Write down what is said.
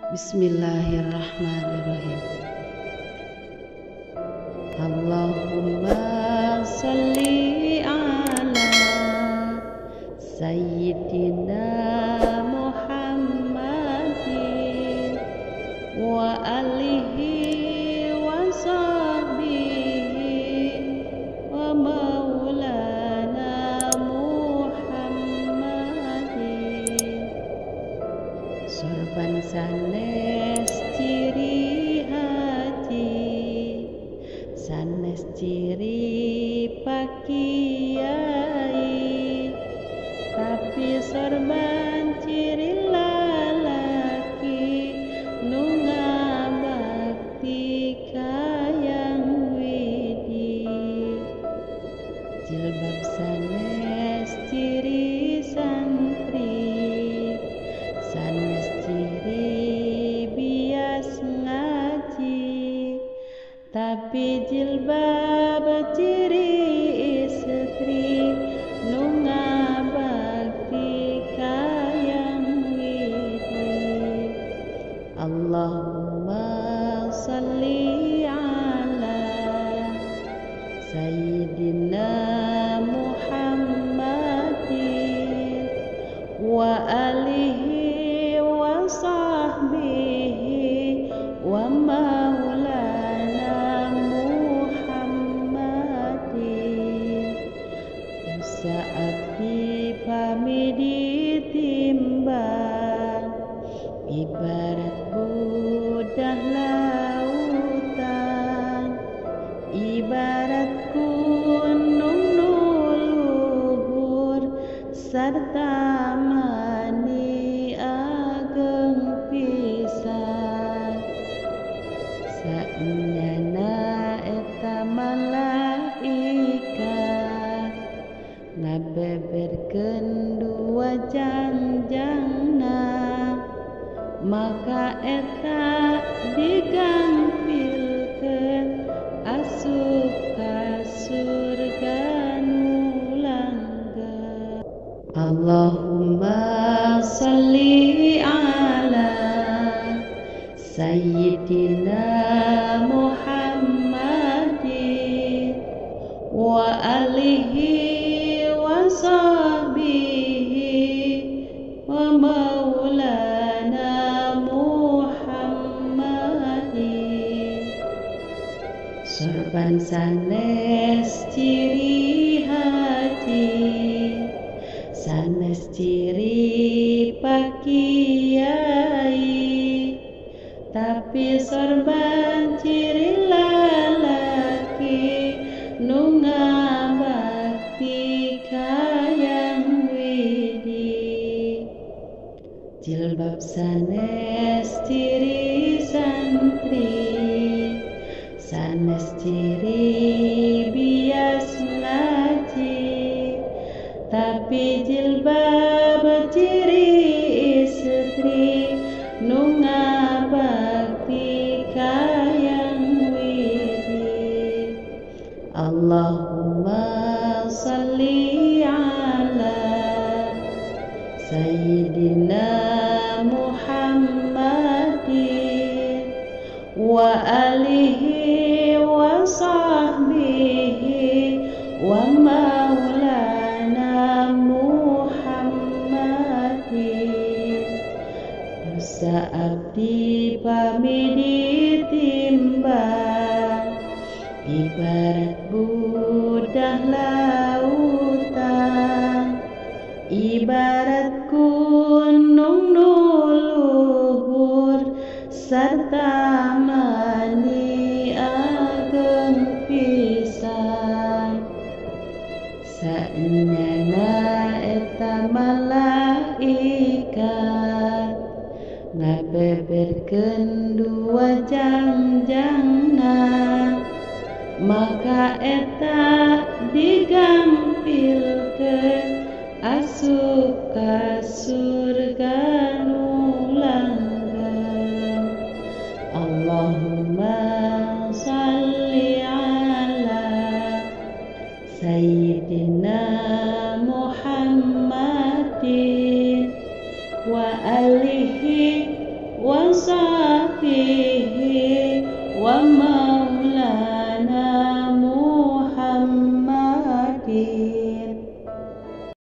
Bismillahirrahmanirrahim. Allahumma salli ala Sayyidina Muhammadin wa alihi wa sahbihi wa maulana Muhammadin. Sorban sanes ciri hati, sanes ciri pakiai, tapi sorban ciri lalaki nunga bakti kayang widi. Jilbab sanes ciri santri, sanes ciri bias ngaji, tapi jilbab ciri istri nunga bakti kayang widi. Allahumma salli ala Sayyidina Muhammadin wa alihi wa sahbihi wa maulana Muhammadin. Dosa abdi pami ditimbang, ibarat budah lautan, ibarat gunung nuluhur serta mani ageng pisan. Saenyana eta malaikat ngabeberkeun dua jangjangna, maka eta digampilkeun asup ka surga nu langgeng. Allahumma salli ala Sayyidina Muhammadin wa alihi wa sahbihi wa maulana Muhammadin. Sorban sanes ciri hati, sanes ciri pakiai, tapi sorban ciri lalaki nunga bakti kayang widi. Jilbab sanes ciri santri, sanes ciri bias ngaji, tapi jilbab ciri istri nunga bakti kayang widi. Allahumma salli ala Sayyidina Muhammadin wa alihi wa sahbihi wa maulana Muhammadin. Dosa abdi pami ditimbang, ibarat budah lautan, ibarat gunung nuluhur serta mani ageng pisan. Saenyana eta malaikat ngabeberkeun dua jangjangna, maka eta digampilkeun asup ka surga nu langgeng. Allahumma salli ala Sayyidina Muhammadin wa alihi wa sahbihi wa maulana